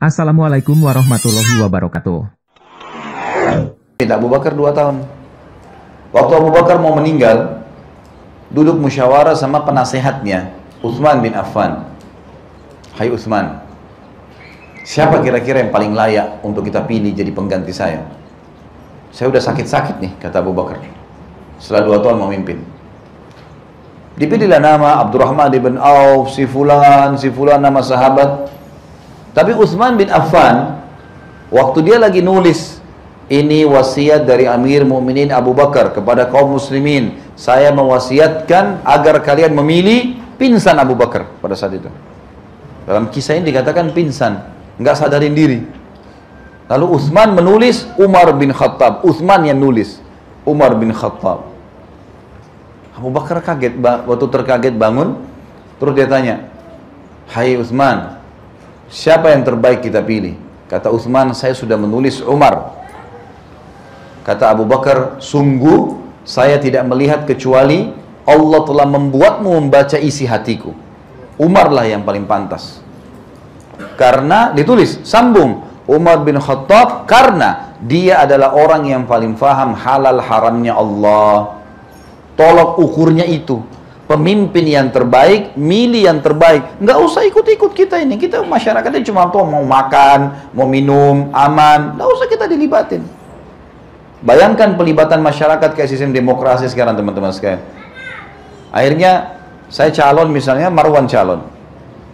Assalamualaikum warahmatullahi wabarakatuh. Abu Bakar 2 tahun. Waktu Abu Bakar mau meninggal, duduk musyawarah sama penasehatnya, Utsman bin Affan. Hai Utsman, siapa kira-kira yang paling layak untuk kita pilih jadi pengganti saya? Saya udah sakit-sakit nih, kata Abu Bakar. Setelah 2 tahun memimpin. Dipilihlah nama Abdurrahman bin Auf, si fulan nama sahabat. Tapi Utsman bin Affan, waktu dia lagi nulis, ini wasiat dari Amir Mu'minin Abu Bakar kepada kaum muslimin. Saya mewasiatkan agar kalian memilih, pingsan Abu Bakar pada saat itu. Dalam kisah ini dikatakan pingsan, nggak sadarin diri. Lalu Utsman menulis, Umar bin Khattab. Utsman yang nulis, Umar bin Khattab. Abu Bakar kaget, waktu terkaget bangun, terus dia tanya, hai Utsman, siapa yang terbaik kita pilih? Kata Utsman, saya sudah menulis Umar. Kata Abu Bakar, sungguh saya tidak melihat kecuali Allah telah membuatmu membaca isi hatiku. Umar lah yang paling pantas. Karena ditulis, sambung, Umar bin Khattab, karena dia adalah orang yang paling faham halal haramnya Allah. Tolok ukurnya itu. Pemimpin yang terbaik, milih yang terbaik. Nggak usah ikut-ikut kita ini. Kita masyarakatnya cuma tuh mau makan, mau minum, aman. Nggak usah kita dilibatin. Bayangkan pelibatan masyarakat kayak sistem demokrasi sekarang, teman-teman sekalian. Akhirnya saya calon, misalnya Marwan calon.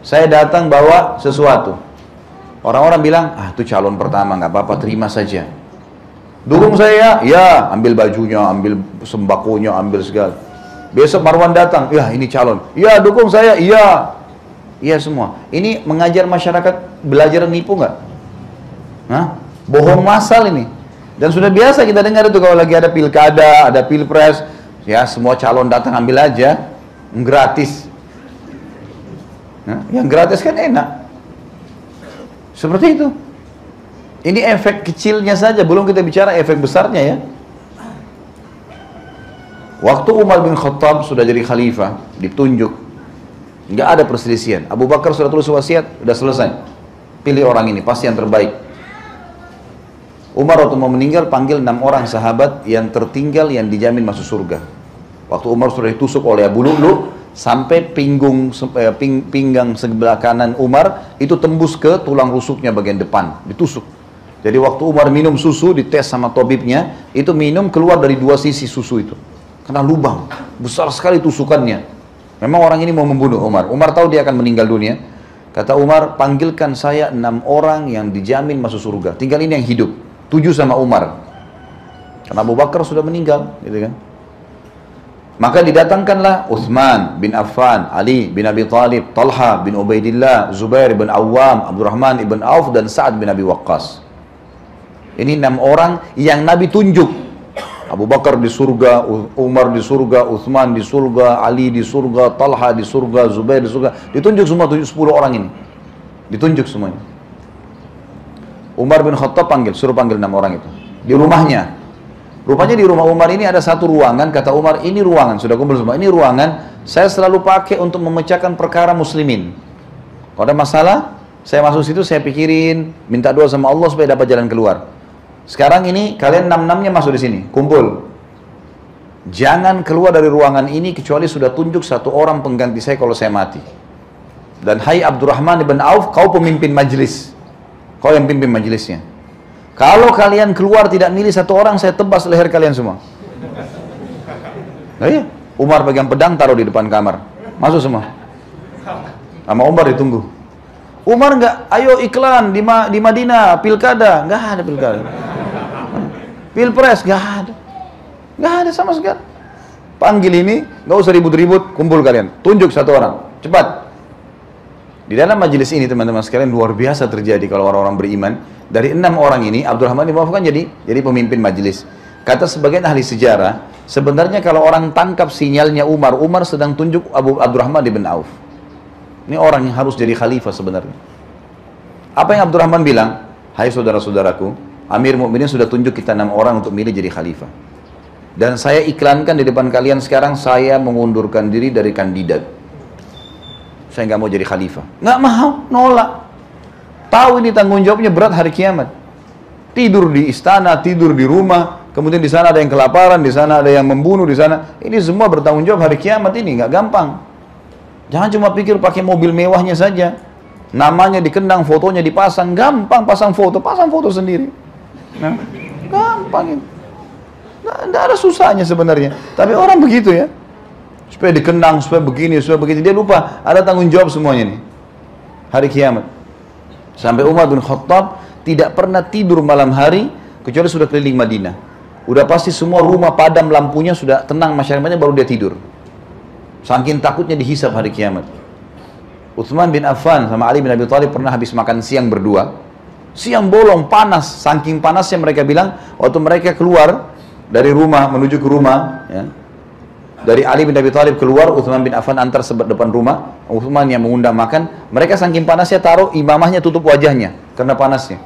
Saya datang bawa sesuatu. Orang-orang bilang, itu calon pertama, nggak apa-apa, terima saja. Dukung saya, ya, ambil bajunya, ambil sembakonya, ambil segala. Besok Marwan datang, ya ini calon, ya dukung saya, iya, iya semua. Ini mengajar masyarakat belajar nipu nggak? Hah? Bohong massal ini. Dan sudah biasa kita dengar itu kalau lagi ada pilkada, ada pilpres, ya semua calon datang ambil aja, gratis. Nah, yang gratis kan enak. Seperti itu. Ini efek kecilnya saja, belum kita bicara efek besarnya ya. Waktu Umar bin Khattab sudah jadi khalifah, ditunjuk, nggak ada perselisihan. Abu Bakar sudah tulis wasiat, sudah selesai. Pilih orang ini, pasti yang terbaik. Umar waktu mau meninggal, panggil 6 orang sahabat yang tertinggal, yang dijamin masuk surga. Waktu Umar sudah ditusuk oleh Abu Lu'lu', sampai pinggang sebelah kanan Umar, itu tembus ke tulang rusuknya bagian depan, ditusuk. Jadi waktu Umar minum susu, dites sama tabibnya, itu minum keluar dari 2 sisi susu itu. Kena lubang, besar sekali tusukannya. Memang orang ini mau membunuh Umar. Umar tahu dia akan meninggal dunia. Kata Umar, panggilkan saya 6 orang yang dijamin masuk surga. Tinggal ini yang hidup. 7 sama Umar. Karena Abu Bakar sudah meninggal, gitu kan. Maka didatangkanlah Utsman bin Affan, Ali bin Abi Thalib, Talha bin Ubaidillah, Zubair bin Awam, Abdurrahman bin Auf, dan Sa'ad bin Abi Waqqas. Ini 6 orang yang Nabi tunjuk. Abu Bakar di surga, Umar di surga, Utsman di surga, Ali di surga, Talha di surga, Zubair di surga. Ditunjuk semua 10 orang ini. Ditunjuk semuanya. Umar bin Khattab suruh panggil 6 orang itu. Di rumahnya. Rupanya di rumah Umar ini ada satu ruangan, kata Umar, ini ruangan, sudah kumpul semua. Ini ruangan, saya selalu pakai untuk memecahkan perkara muslimin. Kalau ada masalah, saya masuk situ, saya pikirin, minta doa sama Allah supaya dapat jalan keluar. Sekarang ini kalian 6-6-nya masuk di sini, kumpul. Jangan keluar dari ruangan ini kecuali sudah tunjuk 1 orang pengganti saya kalau saya mati. Dan hai Abdurrahman bin Auf, kau pemimpin majelis. Kau yang pimpin majelisnya. Kalau kalian keluar tidak milih 1 orang, saya tebas leher kalian semua. Nah, iya. Umar pegang pedang taruh di depan kamar. Masuk semua. Sama Umar ditunggu. Umar nggak, ayo iklan di Madinah, pilkada, nggak ada pilkada. Pilpres, nggak ada sama sekali. Panggil ini, nggak usah ribut-ribut, kumpul kalian, tunjuk 1 orang, cepat. Di dalam majelis ini teman-teman sekalian luar biasa terjadi kalau orang-orang beriman. Dari 6 orang ini, Abdurrahman bin Auf kan jadi pemimpin majelis. Kata sebagian ahli sejarah, sebenarnya kalau orang tangkap sinyalnya Umar sedang tunjuk Abdurrahman bin Auf. Ini orang yang harus jadi khalifah sebenarnya. Apa yang Abdurrahman bilang? Hai saudara-saudaraku, Amir Mu'minin sudah tunjuk kita 6 orang untuk milih jadi khalifah. Dan saya iklankan di depan kalian sekarang, saya mengundurkan diri dari kandidat. Saya nggak mau jadi khalifah. Nggak mau, nolak. Tahu ini tanggung jawabnya berat hari kiamat. Tidur di istana, tidur di rumah, kemudian di sana ada yang kelaparan, di sana ada yang membunuh, di sana. Ini semua bertanggung jawab hari kiamat ini, nggak gampang. Jangan cuma pikir pakai mobil mewahnya saja. Namanya dikendang, fotonya dipasang, gampang pasang foto sendiri. Nah, gampang itu. Nggak ada susahnya sebenarnya. Tapi orang begitu ya. Supaya dikendang, supaya begini, supaya begitu. Dia lupa, ada tanggung jawab semuanya nih. Hari kiamat. Sampai Umar bin Khattab tidak pernah tidur malam hari kecuali sudah keliling Madinah. Udah pasti semua rumah padam lampunya, sudah tenang masyarakatnya, baru dia tidur. Saking takutnya dihisab hari kiamat. Utsman bin Affan sama Ali bin Abi Thalib pernah habis makan siang berdua. Siang bolong, panas. Saking panasnya mereka bilang, waktu mereka keluar dari rumah menuju ke rumah, ya, dari Ali bin Abi Thalib keluar, Utsman bin Affan antar depan rumah, Utsman yang mengundang makan. Mereka saking panasnya taruh imamahnya tutup wajahnya karena panasnya.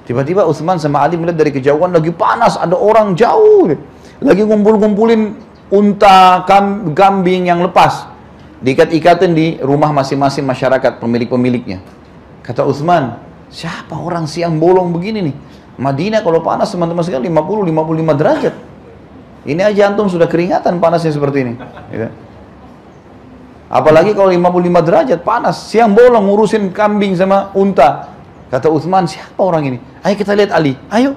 Tiba-tiba Utsman sama Ali melihat dari kejauhan lagi panas, ada orang jauh lagi ngumpul-ngumpulin unta, kambing yang lepas, diikat-ikatin di rumah masing-masing masyarakat pemilik-pemiliknya. Kata Utsman, siapa orang siang bolong begini nih? Madinah kalau panas teman-teman sekalian 50-55 derajat. Ini aja antum sudah keringatan panasnya seperti ini. Gitu. Apalagi kalau 55 derajat panas, siang bolong ngurusin kambing sama unta. Kata Utsman, siapa orang ini? Ayo kita lihat Ali. Ayo.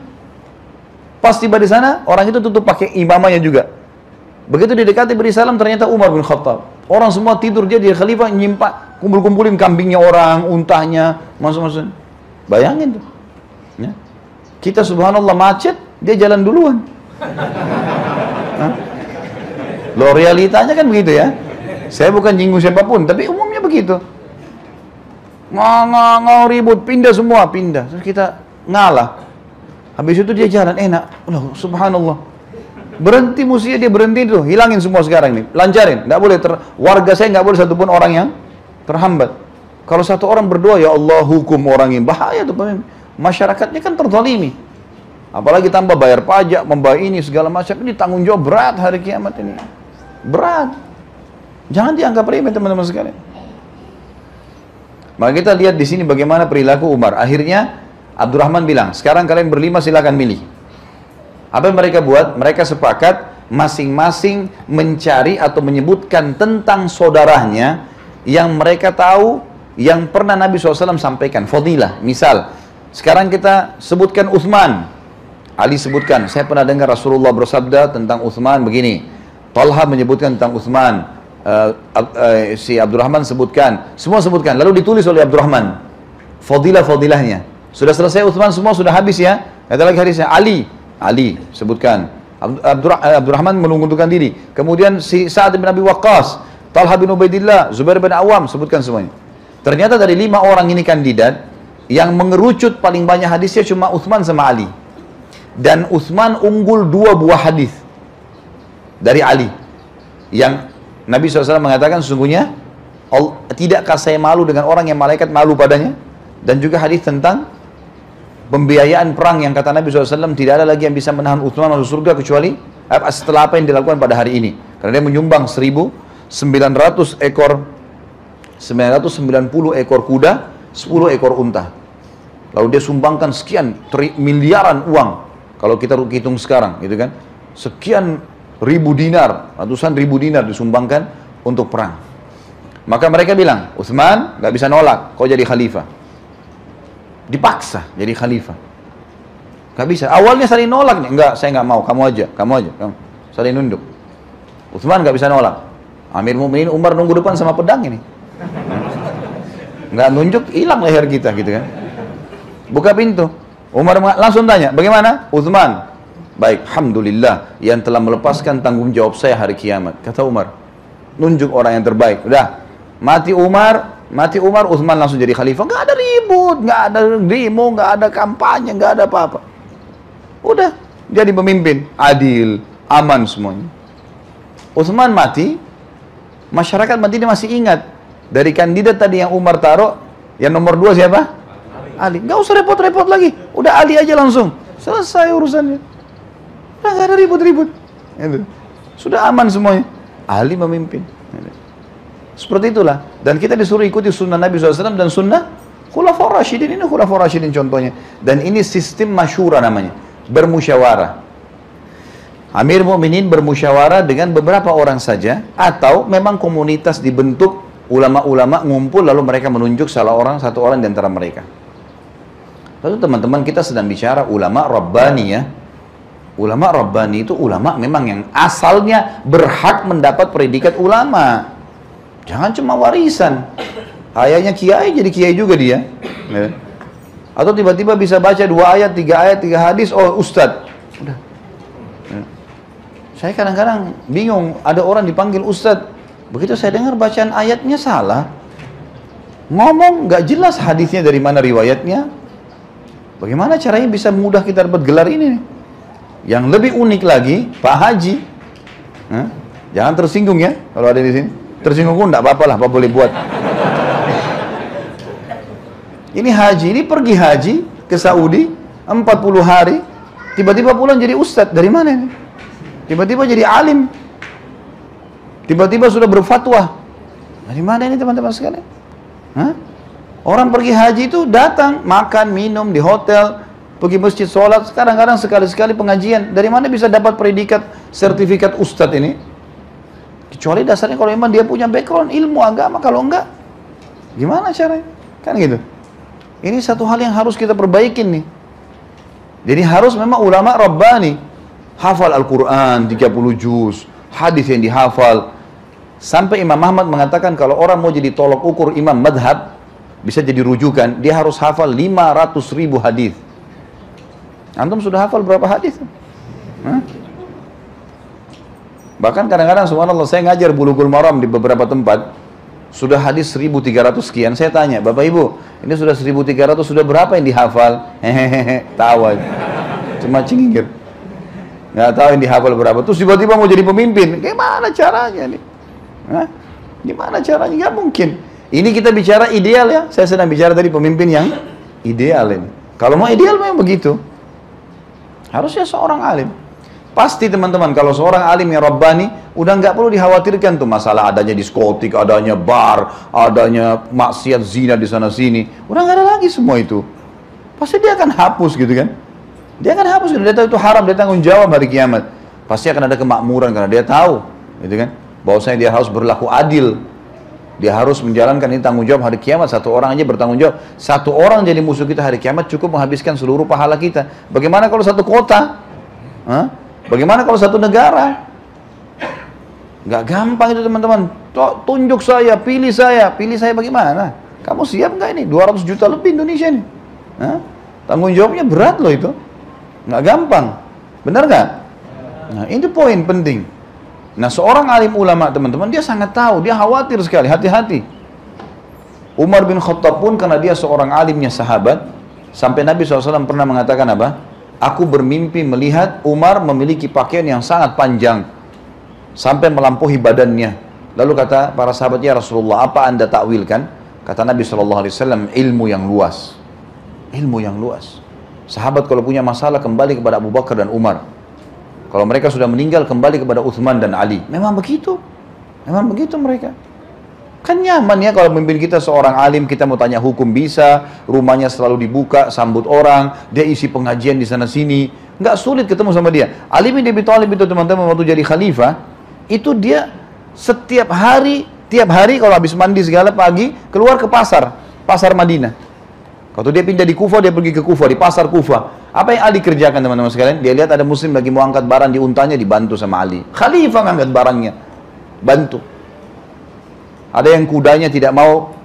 Pas tiba di sana, orang itu tutup pakai imamahnya juga. Begitu didekati beri salam, ternyata Umar bin Khattab. Orang semua tidur, dia khalifah nyimpak, kumpul-kumpulin kambingnya orang, untanya, masuk-masuk. Bayangin tuh. Ya. Kita subhanallah macet, dia jalan duluan. Loh, realitanya kan begitu ya. Saya bukan nyinggung siapapun, tapi umumnya begitu. Nggak ribut, pindah semua, pindah. Terus kita ngalah. Habis itu dia jalan enak. Loh, subhanallah. Berhenti musuhnya, dia berhenti tuh, hilangin semua sekarang nih, lancarin. Nggak boleh warga saya nggak boleh satupun orang yang terhambat. Kalau satu orang berdoa, ya Allah hukum orang ini, bahaya tuh pemimpin. Masyarakatnya kan terzalimi. Apalagi tambah bayar pajak, membayar ini segala macam, ini tanggung jawab berat hari kiamat ini. Berat. Jangan dianggap remeh teman-teman sekalian. Maka kita lihat di sini bagaimana perilaku Umar. Akhirnya Abdurrahman bilang, sekarang kalian berlima silakan milih. Apa yang mereka buat? Mereka sepakat masing-masing mencari atau menyebutkan tentang saudaranya yang mereka tahu, yang pernah Nabi SAW sampaikan, fadilah. Misal, sekarang kita sebutkan Utsman. Ali sebutkan, saya pernah dengar Rasulullah bersabda tentang Utsman begini. Talha menyebutkan tentang Utsman. Si Abdurrahman sebutkan. Semua sebutkan. Lalu ditulis oleh Abdurrahman. Fadilah-fadilahnya. Sudah selesai Utsman, semua sudah habis ya. Kata lagi hadisnya, Ali sebutkan. Abdurrahman menundukkan diri. Kemudian si Sa'ad bin Abi Waqqas, Talha bin Ubaidillah, Zubair bin Awam, sebutkan semuanya. Ternyata dari 5 orang ini kandidat, yang mengerucut paling banyak hadisnya cuma Utsman sama Ali. Dan Utsman unggul 2 buah hadis dari Ali. Yang Nabi SAW mengatakan sesungguhnya, tidakkah saya malu dengan orang yang malaikat malu padanya? Dan juga hadis tentang pembiayaan perang yang kata Nabi SAW tidak ada lagi yang bisa menahan Utsman masuk surga kecuali setelah apa yang dilakukan pada hari ini. Karena dia menyumbang 990 ekor kuda, 10 ekor unta. Lalu dia sumbangkan sekian miliaran uang. Kalau kita hitung sekarang, gitu kan, sekian ribu dinar, ratusan ribu dinar disumbangkan untuk perang. Maka mereka bilang, Utsman nggak bisa nolak, kau jadi khalifah. Dipaksa jadi khalifah. Nggak bisa. Awalnya saling nolak nih, enggak, saya nggak mau, kamu aja. Saling nunduk. Utsman nggak bisa nolak. Amir Mu'minin Umar nunggu depan sama pedang ini. Nggak nunjuk, hilang leher kita, gitu kan. Buka pintu. Umar langsung tanya, bagaimana? Utsman, baik, alhamdulillah yang telah melepaskan tanggung jawab saya hari kiamat. Kata Umar, nunjuk orang yang terbaik. Udah, mati Umar, Utsman langsung jadi khalifah. Nggak ada ribut, nggak ada demo, nggak ada kampanye, nggak ada apa-apa. Udah, jadi pemimpin, adil, aman semuanya. Utsman mati, masyarakat Madinah masih ingat dari kandidat tadi yang Umar taruh, yang nomor 2 siapa? Ali. Nggak usah repot-repot lagi, udah Ali aja langsung, selesai urusannya. Udah nggak ada ribut-ribut, sudah aman semuanya. Ali memimpin. Seperti itulah. Dan kita disuruh ikuti sunnah Nabi SAW dan sunnah Khulafaur Rasyidin ini Khulafaur Rasyidin contohnya. Dan ini sistem masyura namanya, bermusyawarah. Amir Mu'minin bermusyawarah dengan beberapa orang saja, atau memang komunitas dibentuk, ulama-ulama ngumpul lalu mereka menunjuk satu orang di antara mereka. Lalu teman-teman, kita sedang bicara ulama Rabbani ya. Ulama Rabbani itu ulama memang yang asalnya berhak mendapat predikat ulama. Jangan cuma warisan. Ayahnya kiai jadi kiai juga dia. Ya. Atau tiba-tiba bisa baca 2 ayat, 3 hadis, oh ustadz. Udah. Ya. Saya kadang-kadang bingung, ada orang dipanggil ustadz. Begitu saya dengar bacaan ayatnya salah. Ngomong nggak jelas hadisnya dari mana riwayatnya. Bagaimana caranya bisa mudah kita dapat gelar ini? Yang lebih unik lagi, Pak Haji. Jangan tersinggung ya, kalau ada di sini. Tersinggung pun nggak apa-apa lah, apa boleh buat. Ini haji, ini pergi haji ke Saudi 40 hari, tiba-tiba pulang jadi ustadz. Dari mana ini? Tiba-tiba jadi alim. Tiba-tiba sudah berfatwa. Dari mana ini teman-teman sekalian? Orang pergi haji itu datang, makan, minum di hotel, pergi masjid, sholat, kadang-kadang sekali-sekali pengajian. Dari mana bisa dapat predikat, sertifikat ustadz ini? Kecuali dasarnya kalau memang dia punya background ilmu agama, kalau enggak, gimana caranya? Kan gitu. Ini satu hal yang harus kita perbaikin nih. Jadi harus memang ulama Rabbani, hafal Al-Quran 30 juz, hadis yang dihafal. Sampai Imam Ahmad mengatakan kalau orang mau jadi tolok ukur imam madhab, bisa jadi rujukan, dia harus hafal 500.000 hadis. Antum sudah hafal berapa hadis? Bahkan kadang-kadang subhanallah saya ngajar Bulughul Maram di beberapa tempat, sudah hadis 1300 sekian, saya tanya, Bapak Ibu, ini sudah 1300, sudah berapa yang dihafal? Hehehe, tawa. Cuma cingir. Nggak tahu yang dihafal berapa. Terus tiba-tiba mau jadi pemimpin. Gimana caranya nih? Gimana caranya? Nggak mungkin. Ini kita bicara ideal ya. Saya sedang bicara tadi pemimpin yang ideal ini. Kalau mau ideal memang begitu. Harusnya seorang alim. Pasti teman-teman, kalau seorang alim yang Rabbani, udah nggak perlu dikhawatirkan tuh masalah adanya diskotik, adanya bar, adanya maksiat zina di sana sini. Udah nggak ada lagi semua itu. Pasti dia akan hapus gitu kan. Dia akan hapus, dia tahu itu haram, dia tanggung jawab hari kiamat. Pasti akan ada kemakmuran karena dia tahu, gitu kan, bahwasanya dia harus berlaku adil. Dia harus menjalankan ini tanggung jawab hari kiamat. Satu orang aja bertanggung jawab. Satu orang jadi musuh kita hari kiamat cukup menghabiskan seluruh pahala kita. Bagaimana kalau satu kota? Bagaimana kalau satu negara? Nggak gampang itu teman-teman. Tunjuk saya, pilih saya bagaimana? Kamu siap nggak ini? 200 juta lebih Indonesia nih. Tanggung jawabnya berat loh itu. Nggak gampang. Benar nggak? Nah, ini poin penting. Nah, seorang alim ulama teman-teman, dia sangat tahu, dia khawatir sekali, hati-hati. Umar bin Khattab pun karena dia seorang alimnya sahabat, sampai Nabi SAW pernah mengatakan apa? Aku bermimpi melihat Umar memiliki pakaian yang sangat panjang sampai melampaui badannya. Lalu kata para sahabatnya, Rasulullah, apa anda takwilkan? Kata Nabi SAW, ilmu yang luas. Ilmu yang luas. Sahabat kalau punya masalah kembali kepada Abu Bakar dan Umar. Kalau mereka sudah meninggal kembali kepada Uthman dan Ali. Memang begitu. Memang begitu mereka. Kan nyaman ya kalau memimpin kita seorang alim, kita mau tanya hukum bisa, rumahnya selalu dibuka, sambut orang, dia isi pengajian di sana sini, nggak sulit ketemu sama dia. Ali bin Abi Thalib itu teman-teman waktu jadi khalifah, itu dia setiap hari, tiap hari kalau habis mandi segala pagi keluar ke pasar Madinah. Kalau dia pindah di Kufah, dia pergi ke Kufah, di pasar Kufah. Apa yang Ali kerjakan teman-teman sekalian? Dia lihat ada muslim lagi mau angkat barang di untanya, dibantu sama Ali. Khalifah ngangkat barangnya, bantu. Ada yang kudanya tidak mau,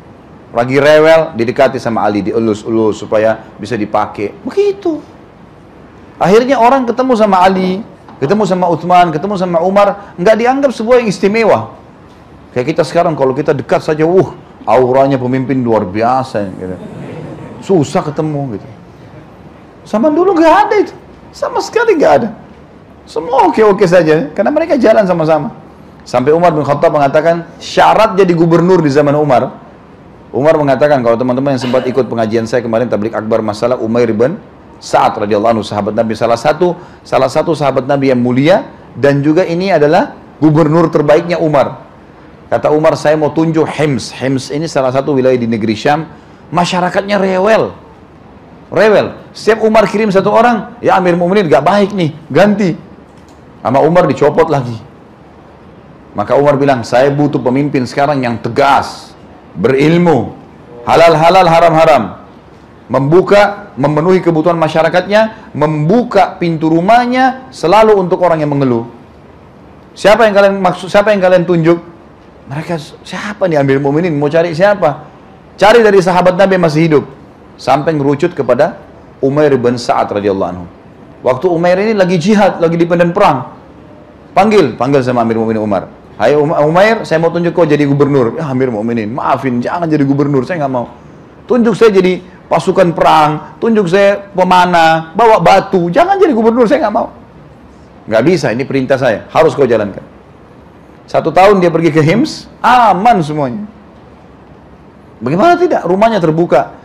lagi rewel, didekati sama Ali, dielus-elus supaya bisa dipakai. Begitu. Akhirnya orang ketemu sama Ali, ketemu sama Uthman, ketemu sama Umar, nggak dianggap sebuah yang istimewa. Kayak kita sekarang, kalau kita dekat saja, auranya pemimpin luar biasa. Gitu. Susah ketemu gitu. Sama dulu nggak ada itu, sama sekali nggak ada. Semua oke-oke saja, karena mereka jalan sama-sama. Sampai Umar bin Khattab mengatakan syarat jadi gubernur di zaman Umar. Umar mengatakan, kalau teman-teman yang sempat ikut pengajian saya kemarin tablik akbar masalah Umair bin Sa'ad radhiyallahu anhu, sahabat Nabi, salah satu sahabat Nabi yang mulia, dan juga ini adalah gubernur terbaiknya Umar. Kata Umar, saya mau tunjuk Hims. Hims ini salah satu wilayah di negeri Syam. Masyarakatnya rewel. Rewel. Setiap Umar kirim satu orang, ya Amir Mu'minin gak baik nih, ganti. Sama Umar dicopot lagi. Maka Umar bilang, saya butuh pemimpin sekarang yang tegas, berilmu, halal-halal, haram-haram. Membuka, memenuhi kebutuhan masyarakatnya, membuka pintu rumahnya selalu untuk orang yang mengeluh. Siapa yang kalian maksud, siapa yang kalian tunjuk? Mereka, siapa nih Amir Mu'minin? Mau cari siapa? Cari dari sahabat Nabi yang masih hidup. Sampai ngerucut kepada Umair bin Sa'ad radhiyallahu anhu. Waktu Umair ini lagi jihad, lagi di medan perang. Panggil sama Amir Mu'minin Umar. Hai Umair, saya mau tunjuk kau jadi gubernur. Ya Amir Mu'minin, maafin, jangan jadi gubernur, saya nggak mau. Tunjuk saya jadi pasukan perang, tunjuk saya pemanah, bawa batu, jangan jadi gubernur, saya nggak mau. Nggak bisa, ini perintah saya, harus kau jalankan. 1 tahun dia pergi ke Hims, aman semuanya. Bagaimana tidak? Rumahnya terbuka.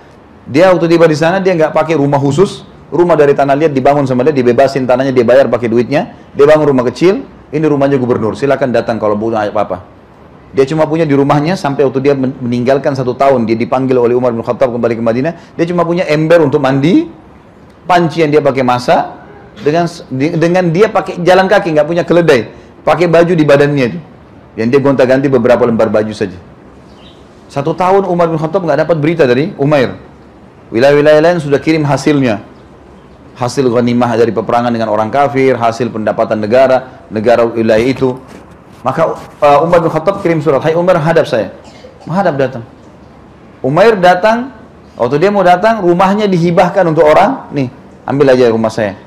Dia waktu tiba di sana, dia nggak pakai rumah khusus, rumah dari tanah liat dibangun sama dia, dibebasin tanahnya, dia bayar pakai duitnya, dia bangun rumah kecil, ini rumahnya gubernur, silakan datang kalau butuh apa-apa. Dia cuma punya di rumahnya sampai waktu dia meninggalkan 1 tahun, dia dipanggil oleh Umar bin Khattab kembali ke Madinah, dia cuma punya ember untuk mandi, panci yang dia pakai masak, dengan dia pakai jalan kaki, nggak punya keledai, pakai baju di badannya itu, yang dia gonta-ganti beberapa lembar baju saja. 1 tahun Umar bin Khattab nggak dapat berita dari Umair. Wilayah-wilayah lain sudah kirim hasilnya, hasil ghanimah dari peperangan dengan orang kafir, hasil pendapatan negara wilayah itu. Maka Umar bin Khattab kirim surat, hai Umar, hadap saya. Menghadap datang. Umair datang, waktu dia mau datang, rumahnya dihibahkan untuk orang, nih, ambil aja rumah saya.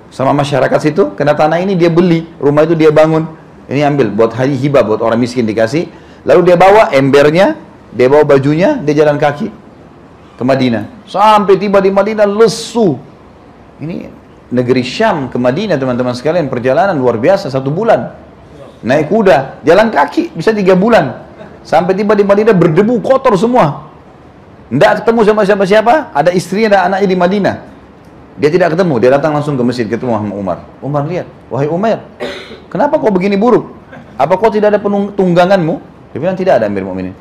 Sama masyarakat situ, kena tanah ini dia beli, rumah itu dia bangun. Ini ambil, buat hari hibah, buat orang miskin dikasih. Lalu dia bawa embernya, dia bawa bajunya, dia jalan kaki ke Madinah. Sampai tiba di Madinah, lesu. Ini negeri Syam ke Madinah, teman-teman sekalian, perjalanan luar biasa, 1 bulan. Naik kuda, jalan kaki, bisa 3 bulan. Sampai tiba di Madinah berdebu, kotor semua. Tidak ketemu sama siapa-siapa, ada istrinya dan anaknya di Madinah. Dia tidak ketemu, dia datang langsung ke masjid, ketemu sama Umar. Umar lihat, wahai Umar, kenapa kau begini buruk? Apa kau tidak ada tungganganmu? Dia bilang, tidak ada Amir Mu'minin.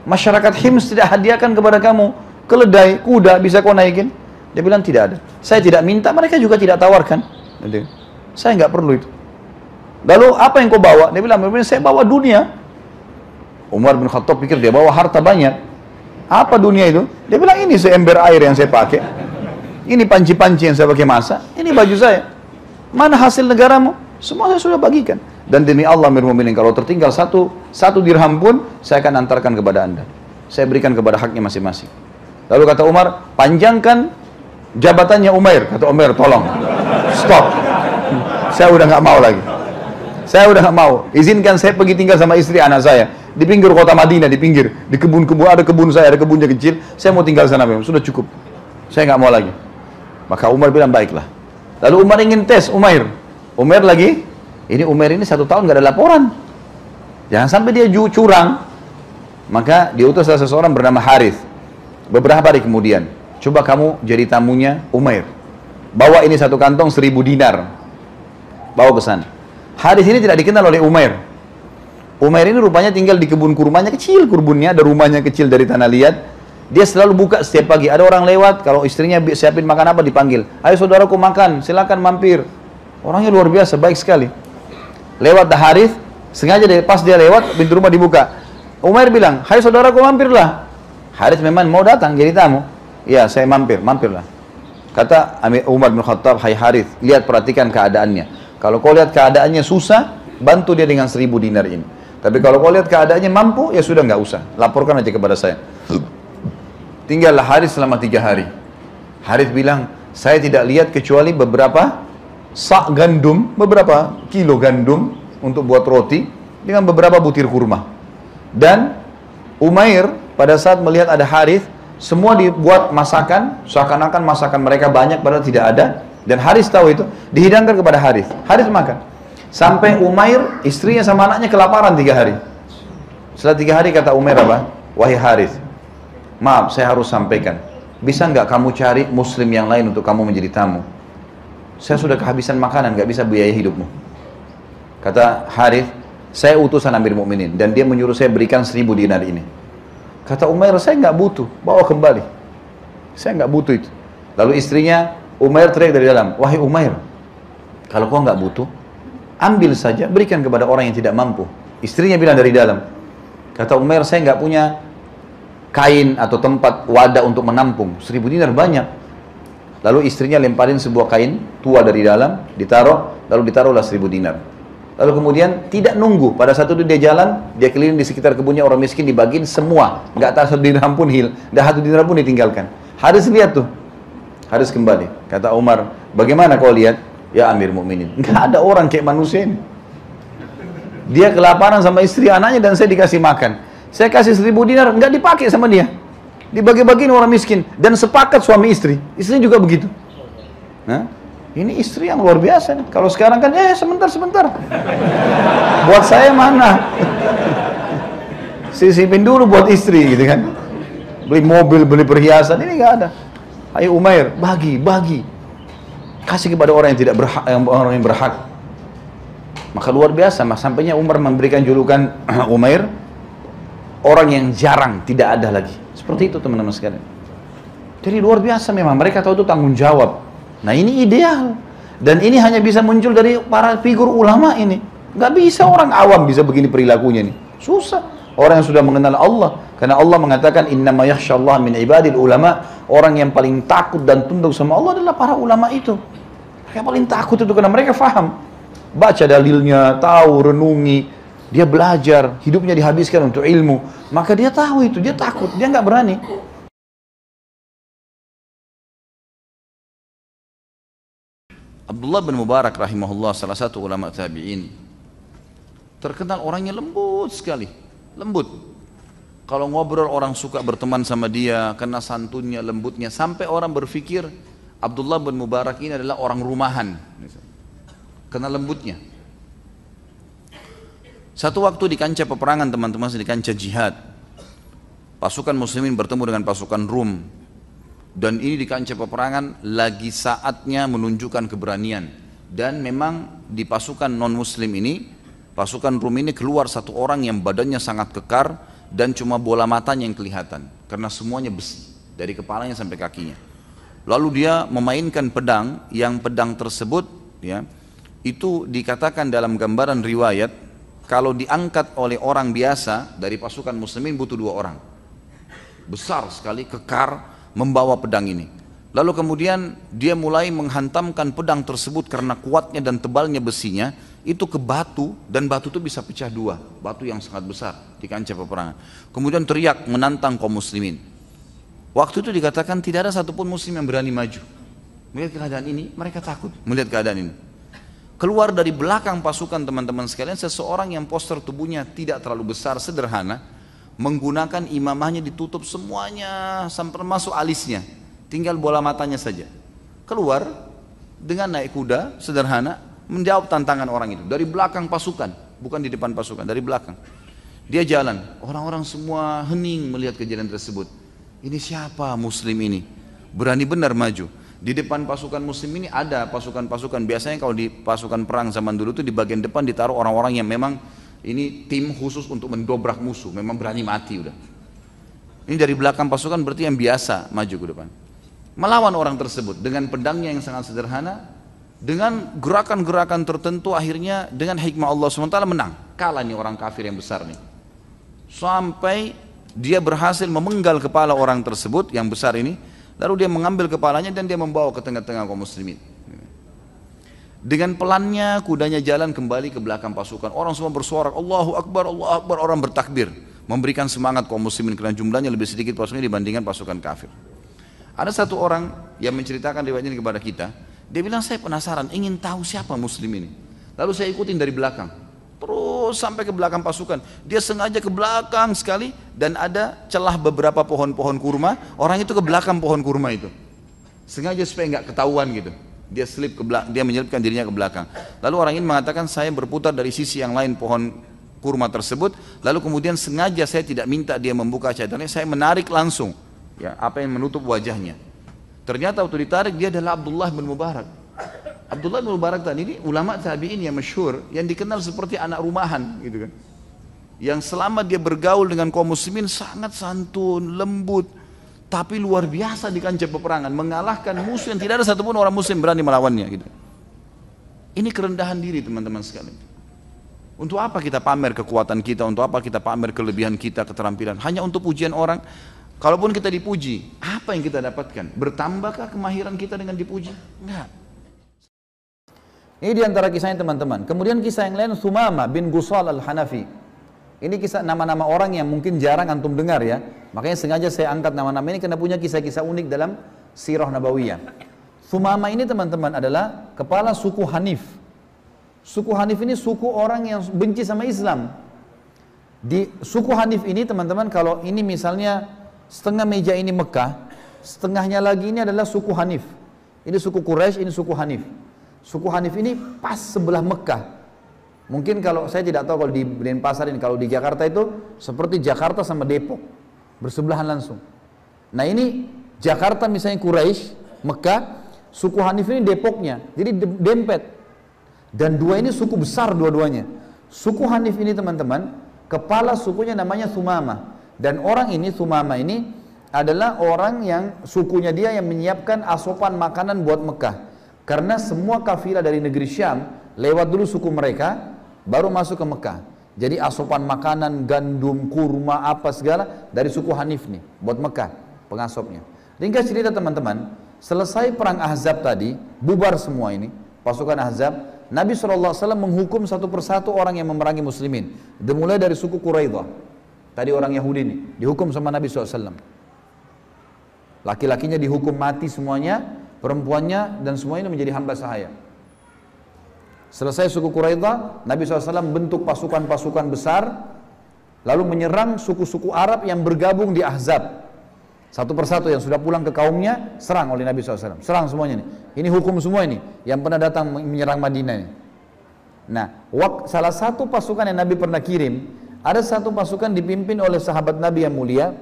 Masyarakat Hims tidak hadiahkan kepada kamu keledai, kuda, bisa kau naikin? Dia bilang, tidak ada. Saya tidak minta, mereka juga tidak tawarkan. Saya nggak perlu itu. Lalu apa yang kau bawa? Dia bilang, saya bawa dunia. Umar bin Khattab pikir dia bawa harta banyak. Apa dunia itu? Dia bilang, ini seember air yang saya pakai. Ini panci-panci yang saya pakai masak. Ini baju saya. Mana hasil negaramu? Semua saya sudah bagikan. Dan demi Allah Amir Mu'minin, kalau tertinggal satu dirham pun, saya akan antarkan kepada anda. Saya berikan kepada haknya masing-masing. Lalu kata Umar, panjangkan jabatannya Umair. Kata Umair, tolong, stop. Saya udah nggak mau lagi. Saya udah nggak mau. Izinkan saya pergi tinggal sama istri anak saya di pinggir kota Madinah, di pinggir, di kebun-kebun, ada kebun saya, ada kebunnya kecil. Saya mau tinggal sana memang, sudah cukup. Saya nggak mau lagi. Maka Umar bilang, baiklah. Lalu Umar ingin tes Umair. Umair lagi, ini Umair ini 1 tahun nggak ada laporan. Jangan sampai dia curang. Maka diutus salah seseorang bernama Harith. Beberapa hari kemudian, coba kamu jadi tamunya Umair. Bawa ini 1 kantong 1000 dinar. Bawa ke sana. Harith ini tidak dikenal oleh Umair. Umair ini rupanya tinggal di kebun kurmanya, kecil kebunnya, ada rumahnya kecil dari tanah liat. Dia selalu buka setiap pagi. Ada orang lewat, kalau istrinya siapin makan apa dipanggil. Ayo saudaraku makan, silakan mampir. Orangnya luar biasa, baik sekali. Lewat Harith, sengaja pas dia lewat, pintu rumah dibuka. Umair bilang, hai saudaraku mampirlah. Harith memang mau datang jadi tamu. Ya, saya mampirlah. Kata Umar bin Khattab, hai Harith, lihat perhatikan keadaannya. Kalau kau lihat keadaannya susah, bantu dia dengan 1000 dinar ini. Tapi kalau kau lihat keadaannya mampu, ya sudah nggak usah. Laporkan aja kepada saya. Tinggallah Harith selama 3 hari. Harith bilang, saya tidak lihat kecuali beberapa sak gandum, beberapa kilo gandum untuk buat roti, dengan beberapa butir kurma. Dan Umair pada saat melihat ada Harith, semua dibuat masakan, seakan-akan masakan mereka banyak padahal tidak ada. Dan Harith tahu itu, dihidangkan kepada Harith. Harith makan. Sampai Umair, istrinya sama anaknya kelaparan 3 hari. Setelah 3 hari kata Umair apa? Wahai Harith, maaf saya harus sampaikan. Bisa nggak kamu cari muslim yang lain untuk kamu menjadi tamu? Saya sudah kehabisan makanan, nggak bisa biaya hidupmu. Kata Harith, saya utusan Amir Mu'minin dan dia menyuruh saya berikan 1000 dinar ini. Kata Umair, saya nggak butuh, bawa kembali. Saya nggak butuh itu. Lalu istrinya, Umair teriak dari dalam, wahai Umair, kalau kau nggak butuh, ambil saja, berikan kepada orang yang tidak mampu. Istrinya bilang dari dalam. Kata Umair, saya nggak punya kain atau tempat wadah untuk menampung. 1000 dinar banyak. Lalu istrinya lemparin sebuah kain tua dari dalam, ditaruh, lalu ditaruhlah 1000 dinar. Lalu kemudian tidak nunggu, pada satu itu dia jalan, dia keliling di sekitar kebunnya orang miskin, dibagiin semua, nggak tak 1 dinar pun dah 1 dinar pun ditinggalkan. Haris lihat tuh, Haris kembali, kata Umar, bagaimana kau lihat? Ya Amir Mukminin, nggak ada orang kayak manusia ini. Dia kelaparan sama istri anaknya dan saya dikasih makan. Saya kasih 1000 dinar, nggak dipakai sama dia, dibagi-bagiin orang miskin dan sepakat suami istri, istrinya juga begitu. Nah, ini istri yang luar biasa nih. Kalau sekarang kan, sebentar. Buat saya mana? Sisipin dulu buat istri gitu kan. Beli mobil, beli perhiasan, ini nggak ada. Ayo Umair, bagi. Kasih kepada orang yang tidak berhak, orang yang berhak. Maka luar biasa, sampainya Umar memberikan julukan Umair, orang yang jarang, tidak ada lagi. Seperti itu teman-teman sekalian. Jadi luar biasa memang, mereka tahu itu tanggung jawab. Nah ini ideal, dan ini hanya bisa muncul dari para figur ulama ini. Gak bisa orang awam bisa begini perilakunya nih, susah. Orang yang sudah mengenal Allah, karena Allah mengatakan innama yakhshallah min ibadil ulama, orang yang paling takut dan tunduk sama Allah adalah para ulama itu. Mereka paling takut itu karena mereka faham, baca dalilnya, tahu, renungi, dia belajar, hidupnya dihabiskan untuk ilmu, maka dia tahu itu, dia takut, dia nggak berani. Abdullah bin Mubarak rahimahullah, salah satu ulama tabi'in, terkenal orangnya lembut sekali, lembut. Kalau ngobrol orang suka berteman sama dia, karena santunnya, lembutnya, sampai orang berpikir Abdullah bin Mubarak ini adalah orang rumahan, karena lembutnya. Satu waktu di kancah peperangan teman-teman, di kancah jihad, pasukan muslimin bertemu dengan pasukan Rum. Dan ini di kancah peperangan lagi saatnya menunjukkan keberanian. Dan memang di pasukan non-muslim ini, pasukan Rum ini keluar satu orang yang badannya sangat kekar dan cuma bola matanya yang kelihatan. Karena semuanya besi, dari kepalanya sampai kakinya. Lalu dia memainkan pedang, yang pedang tersebut ya, itu dikatakan dalam gambaran riwayat, kalau diangkat oleh orang biasa dari pasukan muslimin butuh 2 orang. Besar sekali, kekar, membawa pedang ini. Lalu kemudian dia mulai menghantamkan pedang tersebut karena kuatnya dan tebalnya besinya itu ke batu, dan batu itu bisa pecah 2, batu yang sangat besar di kancah peperangan. Kemudian teriak menantang kaum muslimin. Waktu itu dikatakan tidak ada satupun muslim yang berani maju. Melihat keadaan ini, mereka takut melihat keadaan ini. Keluar dari belakang pasukan teman-teman sekalian seseorang yang postur tubuhnya tidak terlalu besar, sederhana, menggunakan imamahnya ditutup semuanya sampai masuk alisnya, tinggal bola matanya saja. Keluar dengan naik kuda sederhana, menjawab tantangan orang itu dari belakang pasukan, bukan di depan pasukan, dari belakang. Dia jalan, orang-orang semua hening melihat kejadian tersebut. Ini siapa muslim ini? Berani benar maju. Di depan pasukan muslim ini ada pasukan-pasukan, biasanya kalau di pasukan perang zaman dulu itu di bagian depan ditaruh orang-orang yang memang ini tim khusus untuk mendobrak musuh, memang berani mati udah. Ini dari belakang pasukan berarti yang biasa maju ke depan. Melawan orang tersebut dengan pedangnya yang sangat sederhana, dengan gerakan-gerakan tertentu, akhirnya dengan hikmah Allah SWT menang. Kalah nih orang kafir yang besar nih. Sampai dia berhasil memenggal kepala orang tersebut yang besar ini, lalu dia mengambil kepalanya dan dia membawa ke tengah-tengah kaum muslimin. Dengan pelannya kudanya jalan kembali ke belakang pasukan. Orang semua bersorak Allahu Akbar, Allahu Akbar. Orang bertakbir, memberikan semangat kaum muslimin karena jumlahnya lebih sedikit pasukannya dibandingkan pasukan kafir. Ada satu orang yang menceritakan riwayat ini kepada kita. Dia bilang, saya penasaran, ingin tahu siapa muslim ini. Lalu saya ikutin dari belakang, terus sampai ke belakang pasukan. Dia sengaja ke belakang sekali, dan ada celah beberapa pohon-pohon kurma. Orang itu ke belakang pohon kurma itu, sengaja supaya nggak ketahuan gitu. Dia selip ke belakang, dia menyelipkan dirinya ke belakang. Lalu orang ini mengatakan, saya berputar dari sisi yang lain pohon kurma tersebut. Lalu kemudian sengaja saya tidak minta dia membuka cadarnya, saya menarik langsung ya apa yang menutup wajahnya. Ternyata waktu ditarik dia adalah Abdullah bin Mubarak. Abdullah bin Mubarak tadi ini ulama tabi'in yang masyhur, yang dikenal seperti anak rumahan gitu kan. yang selama dia bergaul dengan kaum muslimin sangat santun, lembut, tapi luar biasa di kancah peperangan, mengalahkan musuh yang tidak ada satupun orang muslim berani melawannya gitu. Ini kerendahan diri teman-teman sekalian. Untuk apa kita pamer kekuatan kita, untuk apa kita pamer kelebihan kita, keterampilan, hanya untuk pujian orang? Kalaupun kita dipuji, apa yang kita dapatkan? Bertambahkah kemahiran kita dengan dipuji? Enggak. Ini diantara kisahnya teman-teman. Kemudian kisah yang lain, Sumama bin Gusal al-Hanafi. Ini kisah nama-nama orang yang mungkin jarang antum dengar ya. Makanya sengaja saya angkat nama-nama ini karena punya kisah-kisah unik dalam sirah nabawiyah. Sumama ini teman-teman adalah kepala suku Hanif. Suku Hanif ini suku orang yang benci sama Islam. Di suku Hanif ini teman-teman, kalau ini misalnya setengah meja ini Mekah, setengahnya lagi ini adalah suku Hanif. Ini suku Quraisy, ini suku Hanif. Suku Hanif ini pas sebelah Mekah. Mungkin kalau saya tidak tahu kalau di Denpasar ini, kalau di Jakarta itu seperti Jakarta sama Depok, bersebelahan langsung. Nah ini Jakarta misalnya Quraisy, Mekah, suku Hanif ini Depoknya, jadi dempet. Dan dua ini suku besar dua-duanya. Suku Hanif ini teman-teman, kepala sukunya namanya Sumama. Dan orang ini, Sumama ini adalah orang yang sukunya dia yang menyiapkan asupan makanan buat Mekah. Karena semua kafilah dari negeri Syam lewat dulu suku mereka, baru masuk ke Mekah. Jadi asupan makanan, gandum, kurma, apa segala dari suku Hanif nih, buat Mekah, pengasopnya. Ringkas cerita teman-teman, selesai perang Ahzab tadi, bubar semua ini, pasukan Ahzab, Nabi SAW menghukum satu persatu orang yang memerangi muslimin. Dimulai dari suku Quraidah, tadi orang Yahudi ini, dihukum sama Nabi SAW. Laki-lakinya dihukum mati semuanya, perempuannya dan semuanya menjadi hamba sahaya. Selesai suku Quraidah, Nabi SAW bentuk pasukan-pasukan besar, lalu menyerang suku-suku Arab yang bergabung di Ahzab. Satu persatu yang sudah pulang ke kaumnya, serang oleh Nabi SAW. Serang semuanya nih. Ini hukum semua ini, yang pernah datang menyerang Madinah ini. Nah, salah satu pasukan yang Nabi pernah kirim, ada satu pasukan dipimpin oleh sahabat Nabi yang mulia.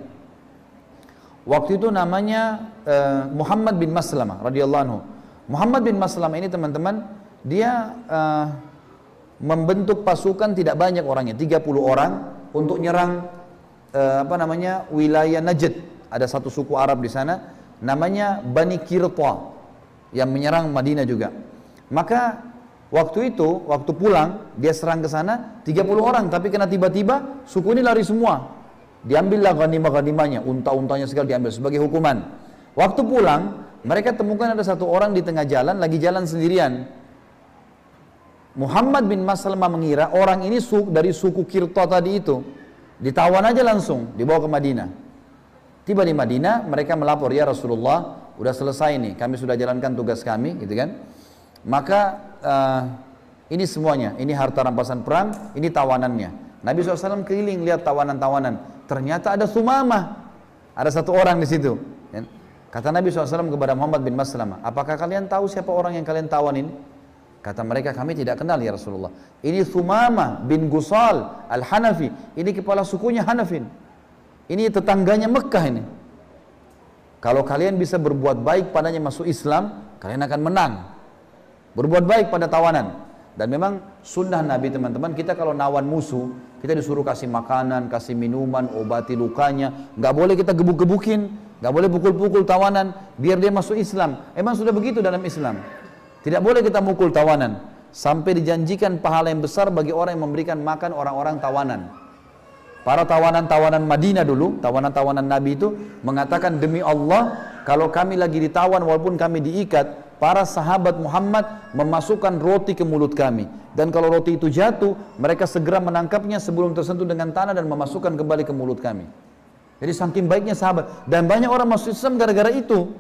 Waktu itu namanya Muhammad bin Maslamah radhiyallahu anhu. Muhammad bin Maslamah ini teman-teman, dia membentuk pasukan tidak banyak orangnya, 30 orang untuk nyerang wilayah Najd. Ada satu suku Arab di sana namanya Bani Qirta yang menyerang Madinah juga. Maka waktu itu, waktu pulang dia serang ke sana 30 orang, tapi kena tiba-tiba suku ini lari semua. Diambillah ghanimah-ghanimahnya, unta-untanya segala diambil sebagai hukuman. Waktu pulang, mereka temukan ada satu orang di tengah jalan, lagi jalan sendirian. Muhammad bin Maslamah mengira orang ini dari suku Qirta tadi itu. Ditawan aja langsung, dibawa ke Madinah. Tiba di Madinah, mereka melapor, ya Rasulullah, udah selesai nih, kami sudah jalankan tugas kami, gitu kan. Maka ini semuanya, ini harta rampasan perang, ini tawanannya. Nabi SAW keliling lihat tawanan-tawanan. Ternyata ada Sumamah, ada satu orang di situ. Kata Nabi SAW kepada Muhammad bin Maslamah, apakah kalian tahu siapa orang yang kalian tawan ini? Kata mereka, kami tidak kenal ya Rasulullah. Ini Sumamah bin Gusal al-Hanafi, ini kepala sukunya Hanafin. Ini tetangganya Mekah ini. Kalau kalian bisa berbuat baik padanya masuk Islam, kalian akan menang. Berbuat baik pada tawanan. Dan memang sunnah Nabi teman-teman, kita kalau nawan musuh, kita disuruh kasih makanan, kasih minuman, obati lukanya. Nggak boleh kita gebuk-gebukin, nggak boleh pukul-pukul tawanan, biar dia masuk Islam. Emang sudah begitu dalam Islam. Tidak boleh kita mukul tawanan. Sampai dijanjikan pahala yang besar bagi orang yang memberikan makan orang-orang tawanan. Para tawanan-tawanan Madinah dulu, tawanan-tawanan Nabi itu mengatakan, demi Allah, kalau kami lagi ditawan walaupun kami diikat, para sahabat Muhammad memasukkan roti ke mulut kami. Dan kalau roti itu jatuh, mereka segera menangkapnya sebelum tersentuh dengan tanah dan memasukkan kembali ke mulut kami. Jadi saking baiknya sahabat. Dan banyak orang masuk Islam gara-gara itu.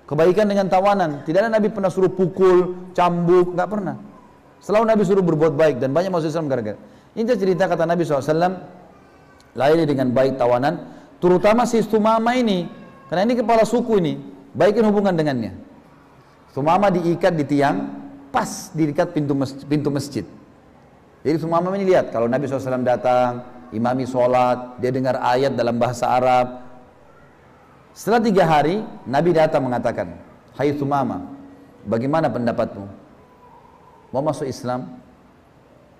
Kebaikan dengan tawanan. Tidak ada Nabi pernah suruh pukul, cambuk, nggak pernah. Selalu Nabi suruh berbuat baik dan banyak masuk Islam gara-gara. Ini cerita kata Nabi SAW, layani dengan baik tawanan, terutama si Sumama ini, karena ini kepala suku ini, baikin hubungan dengannya. Sumama diikat di tiang, pas diikat pintu masjid. Jadi Sumama ini lihat, kalau Nabi SAW datang, imami sholat, dia dengar ayat dalam bahasa Arab. Setelah 3 hari, Nabi datang mengatakan, hai Sumama, bagaimana pendapatmu? Mau masuk Islam?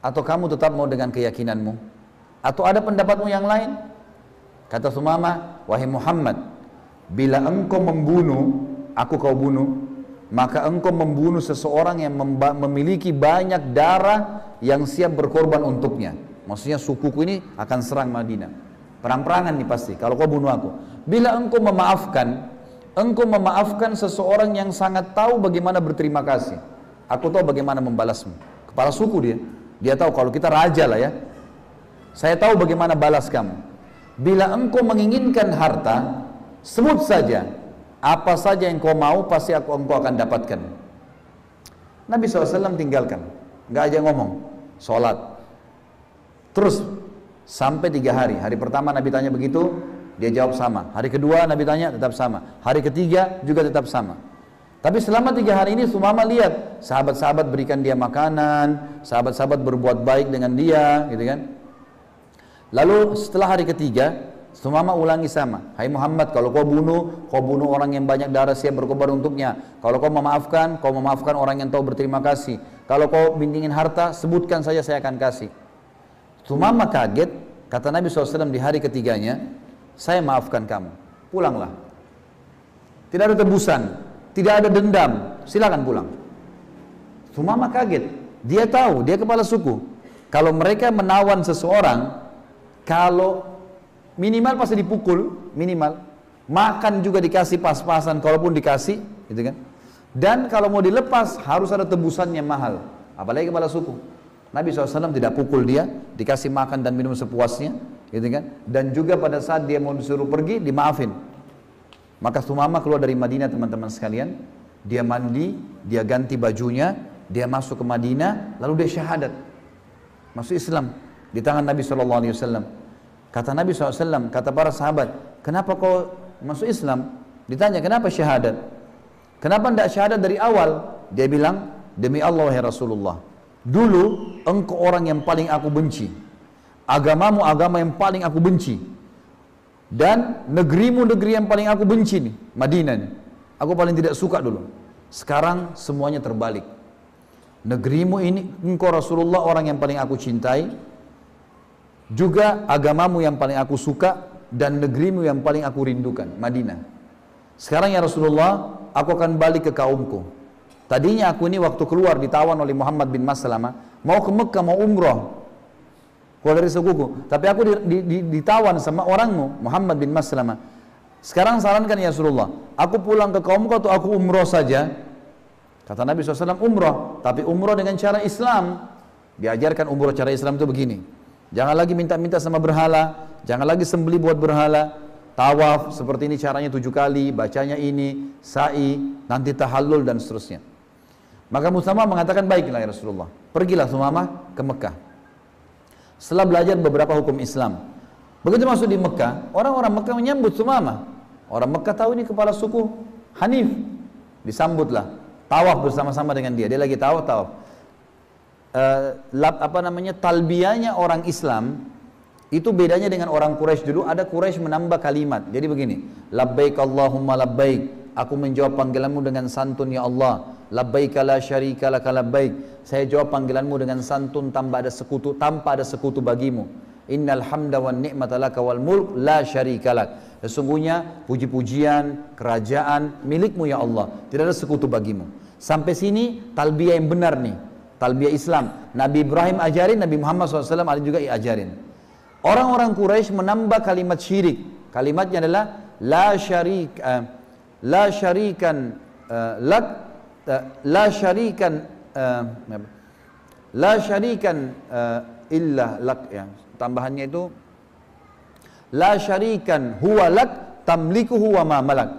Atau kamu tetap mau dengan keyakinanmu? Atau ada pendapatmu yang lain? Kata Sumamah, wahai Muhammad, bila engkau membunuh, aku kau bunuh, maka engkau membunuh seseorang yang memiliki banyak darah yang siap berkorban untuknya. Maksudnya sukuku ini akan serang Madinah. Perang-perangan nih pasti, kalau kau bunuh aku. Bila engkau memaafkan seseorang yang sangat tahu bagaimana berterima kasih. Aku tahu bagaimana membalasmu. Kepala suku dia. Dia tahu kalau kita raja lah ya. Saya tahu bagaimana balas kamu. Bila engkau menginginkan harta, sebut saja apa saja yang kau mau, pasti engkau akan dapatkan. Nabi SAW tinggalkan, nggak aja ngomong, sholat. Terus sampai 3 hari. Hari pertama Nabi tanya begitu, dia jawab sama. Hari kedua Nabi tanya, tetap sama. Hari ketiga juga tetap sama. Tapi selama 3 hari ini Sumamah lihat sahabat-sahabat berikan dia makanan, sahabat-sahabat berbuat baik dengan dia, gitu kan. Lalu setelah hari ketiga, Sumamah ulangi sama. Hai Muhammad, kalau kau bunuh orang yang banyak darah siap berkorban untuknya. Kalau kau memaafkan orang yang tahu berterima kasih. Kalau kau bintingin harta, sebutkan saja, saya akan kasih. Sumamah kaget, kata Nabi SAW di hari ketiganya, saya maafkan kamu, pulanglah. Tidak ada tebusan, tidak ada dendam, silakan pulang. Sumamah kaget, dia tahu, dia kepala suku. Kalau mereka menawan seseorang, kalau minimal pasti dipukul, minimal. Makan juga dikasih pas-pasan, kalaupun dikasih, gitu kan. Dan kalau mau dilepas, harus ada tebusannya mahal. Apalagi kepala suku. Nabi SAW tidak pukul dia, dikasih makan dan minum sepuasnya, gitu kan. Dan juga pada saat dia mau disuruh pergi, dimaafin. Maka Sumamah keluar dari Madinah, teman-teman sekalian. Dia mandi, dia ganti bajunya, dia masuk ke Madinah, lalu dia syahadat. Masuk Islam. Di tangan Nabi SAW. Kata Nabi SAW, kata para sahabat, kenapa kau masuk Islam? Ditanya, kenapa syahadat? Kenapa tidak syahadat dari awal? Dia bilang, demi Allah wahai Rasulullah, dulu engkau orang yang paling aku benci, agamamu agama yang paling aku benci, dan negerimu negeri yang paling aku benci nih, Madinah nih, aku paling tidak suka dulu. Sekarang semuanya terbalik. Negerimu ini, engkau Rasulullah orang yang paling aku cintai, juga agamamu yang paling aku suka, dan negerimu yang paling aku rindukan, Madinah. Sekarang ya Rasulullah, aku akan balik ke kaumku. Tadinya aku ini waktu keluar ditawan oleh Muhammad bin Maslamah, mau ke Mekah, mau umroh, keluar dari sukuku. Tapi aku ditawan sama orangmu, Muhammad bin Maslamah. Sekarang sarankan ya Rasulullah, aku pulang ke kaumku atau aku umroh saja? Kata Nabi SAW, umroh, tapi umroh dengan cara Islam. Diajarkan umroh cara Islam itu begini. Jangan lagi minta-minta sama berhala, jangan lagi sembeli buat berhala. Tawaf seperti ini caranya 7 kali, bacanya ini, sa'i, nanti tahallul dan seterusnya. Maka Sumamah mengatakan, baiklah ya Rasulullah. Pergilah Sumamah ke Mekah. Setelah belajar beberapa hukum Islam, begitu masuk di Mekah, orang-orang Mekah menyambut Sumamah. Orang Mekah tahu ini kepala suku Hanif, disambutlah. Tawaf bersama-sama dengan dia. Dia lagi tawaf. Talbiyahnya orang Islam itu bedanya dengan orang Quraisy dulu. Ada Quraisy menambah kalimat. Jadi begini, labbaik Allahumma labbaik, aku menjawab panggilanmu dengan santun ya Allah. Labbaik la syarika laka labbaik, saya jawab panggilanmu dengan santun tanpa ada sekutu bagimu. Innal hamda wan ni'mata laka wal mulk la syarika lak, sesungguhnya puji-pujian, kerajaan milikmu ya Allah, tidak ada sekutu bagimu. Sampai sini talbiyah yang benar nih, talbiyah Islam. Nabi Ibrahim ajarin, Nabi Muhammad SAW juga ajarin. Orang-orang Quraisy menambah kalimat syirik. Kalimatnya adalah la syarikan illa lak, ya. Tambahannya itu la syarikan huwa lak tamlikuhu wa ma malak.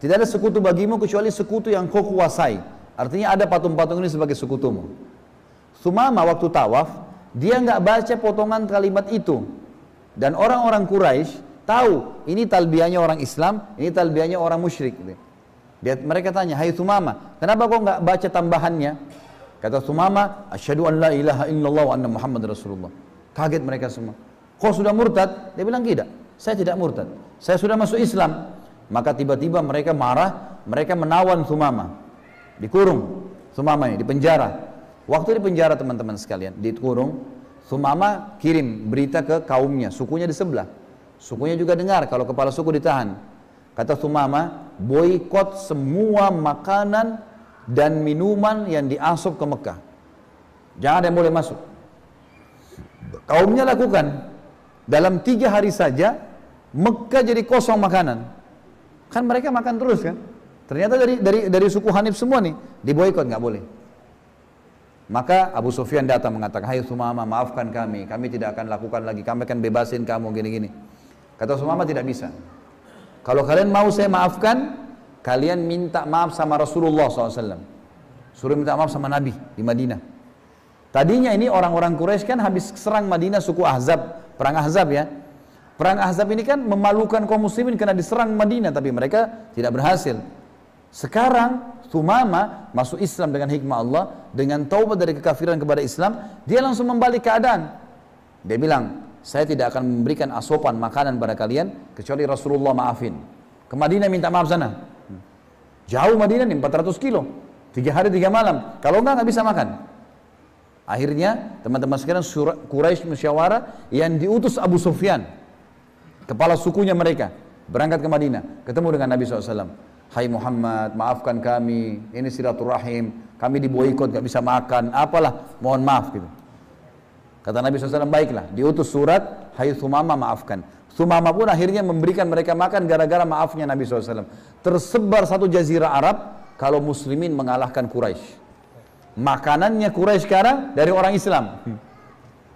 Tidak ada sekutu bagimu kecuali sekutu yang kau kuasai. Artinya ada patung-patung ini sebagai sekutumu. Sumamah waktu tawaf, dia nggak baca potongan kalimat itu. Dan orang-orang Quraisy tahu ini talbiyahnya orang Islam, ini talbiyahnya orang musyrik. Mereka tanya, hai Sumamah, kenapa kau nggak baca tambahannya? Kata Sumamah, asyhadu an la ilaha illallah wa anna Muhammad Rasulullah. Kaget mereka semua. Kau sudah murtad? Dia bilang tidak, saya tidak murtad, saya sudah masuk Islam. Maka tiba-tiba mereka marah, mereka menawan Sumamah, dikurung Sumamah ini, di penjara. Waktu di penjara teman-teman sekalian, dikurung, Sumama kirim berita ke kaumnya, sukunya di sebelah. Sukunya juga dengar kalau kepala suku ditahan. Kata Sumama, boikot semua makanan dan minuman yang diasup ke Mekah. Jangan ada yang boleh masuk. Kaumnya lakukan. Dalam 3 hari saja, Mekah jadi kosong makanan. Kan mereka makan terus kan. Ternyata dari suku Hanif semua nih, diboikot, nggak boleh. Maka Abu Sufyan datang mengatakan, hai Sumama, maafkan kami tidak akan lakukan lagi, kami akan bebasin kamu gini-gini. Kata Sumama, tidak bisa. Kalau kalian mau saya maafkan, kalian minta maaf sama Rasulullah SAW. Suruh minta maaf sama Nabi di Madinah. Tadinya ini orang-orang Quraisy kan habis serang Madinah suku Ahzab, perang Ahzab ya. Perang Ahzab ini kan memalukan kaum muslimin karena diserang Madinah, tapi mereka tidak berhasil. Sekarang Sumama masuk Islam dengan hikmah Allah, dengan taubat dari kekafiran kepada Islam, dia langsung membalik keadaan. Dia bilang, saya tidak akan memberikan asupan makanan pada kalian kecuali Rasulullah maafin. Ke Madinah minta maaf sana. Jauh Madinah nih, 400 kilo. 3 hari 3 malam. Kalau enggak bisa makan. Akhirnya teman-teman sekalian, Quraisy musyawarah, yang diutus Abu Sufyan, kepala sukunya mereka, berangkat ke Madinah, ketemu dengan Nabi SAW. Hai Muhammad, maafkan kami, ini silaturahim, kami diboikot, gak bisa makan, apalah, mohon maaf gitu. Kata Nabi SAW, baiklah, diutus surat, hai Sumama maafkan. Sumama pun akhirnya memberikan mereka makan gara-gara maafnya Nabi SAW. Tersebar satu jazirah Arab kalau muslimin mengalahkan Quraisy. Makanannya Quraisy sekarang dari orang Islam.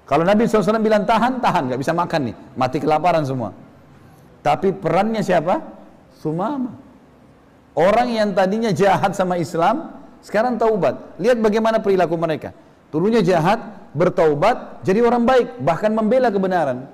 Kalau Nabi SAW bilang tahan, gak bisa makan nih, mati kelaparan semua. Tapi perannya siapa? Sumama. Orang yang tadinya jahat sama Islam, sekarang taubat. Lihat bagaimana perilaku mereka. Dulunya jahat, bertaubat, jadi orang baik, bahkan membela kebenaran.